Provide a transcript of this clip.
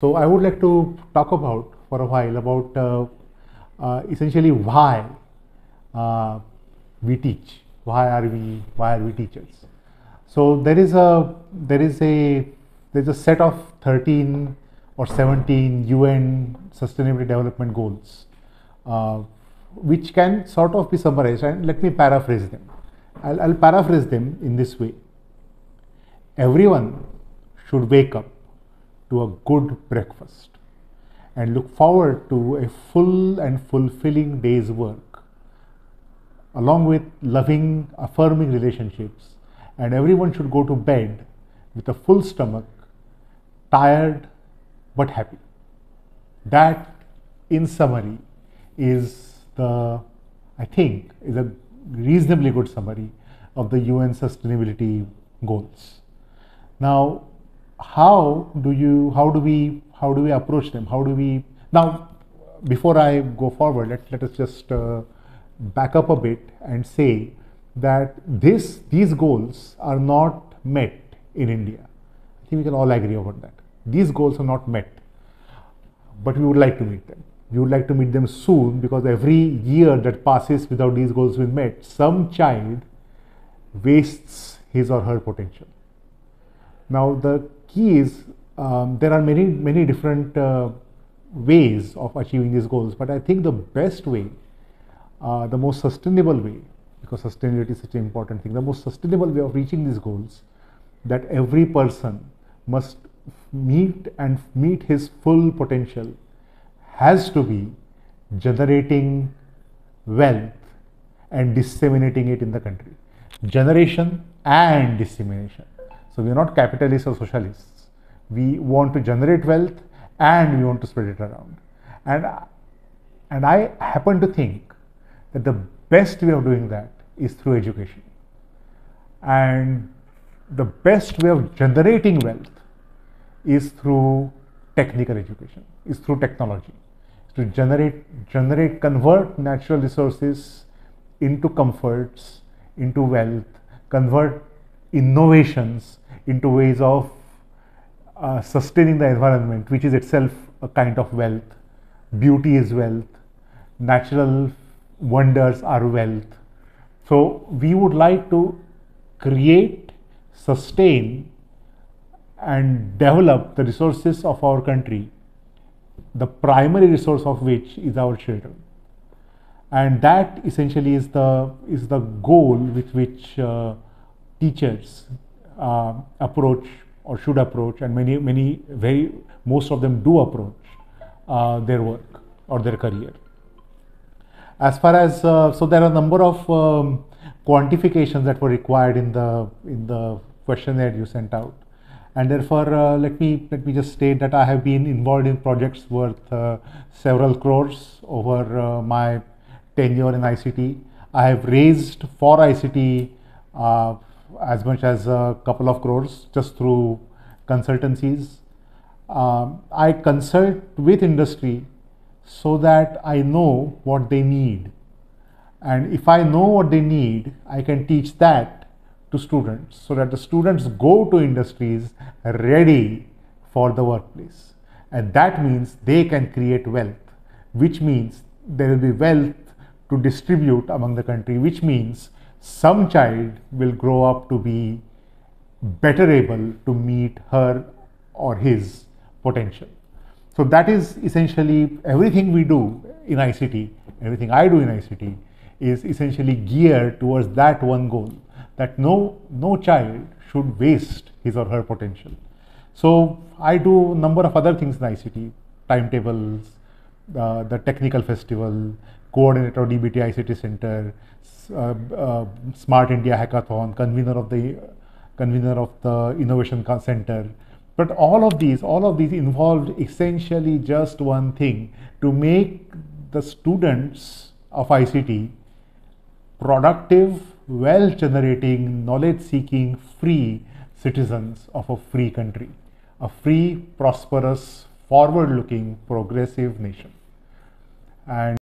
So I would like to talk about for a while about essentially why we teach. Why are we teachers? So there's a set of 13 or 17 UN Sustainable Development Goals, uh, which can sort of be summarized. And let me paraphrase them. I'll paraphrase them in this way. Everyone should wake up to a good breakfast and look forward to a full and fulfilling day's work, along with loving, affirming relationships. And everyone should go to bed with a full stomach, tired but happy. That, in summary, is I think, is a reasonably good summary of the UN sustainability goals. Now, how do we approach them? Now, before I go forward, let us just back up a bit and say that these goals are not met in India. I think we can all agree about that. These goals are not met, but we would like to meet them. We would like to meet them soon, because every year that passes without these goals being met, some child wastes his or her potential. Now, the key is there are many different ways of achieving these goals, but I think the best way, the most sustainable way, because sustainability is such an important thing, the most sustainable way of reaching these goals, that every person must meet his full potential, has to be generating wealth and disseminating it in the country. Generation and dissemination. So we are not capitalists or socialists. We want to generate wealth and we want to spread it around. And I happen to think that the best way of doing that is through education. And the best way of generating wealth is through technical education, is through technology. To convert natural resources into comforts, into wealth, convert innovations into ways of sustaining the environment, which is itself a kind of wealth. Beauty is wealth. Natural wonders are wealth. So we would like to create, sustain, and develop the resources of our country, the primary resource of which is our children. And that essentially is the goal with which teachers approach, or should approach, and most of them do approach their work or their career. As far as so there are a number of quantifications that were required in the questionnaire you sent out, and therefore let me just state that I have been involved in projects worth several crores over my tenure in ICT. I have raised for ICT as much as a couple of crores just through consultancies. I consult with industry so that I know what they need. And if I know what they need, I can teach that to students, so that the students go to industries ready for the workplace. And that means they can create wealth, which means there will be wealth to distribute among the country, which means some child will grow up to be better able to meet her or his potential. So that is essentially everything we do in ICT, everything I do in ICT is essentially geared towards that one goal, that no child should waste his or her potential. So I do a number of other things in ICT, timetables, the technical festival, coordinator of DBT ICT Center, Smart India Hackathon, convener of the Innovation Center. But all of these involved essentially just one thing: to make the students of ICT productive, wealth-generating, knowledge-seeking, free citizens of a free country, a free, prosperous, forward-looking, progressive nation. And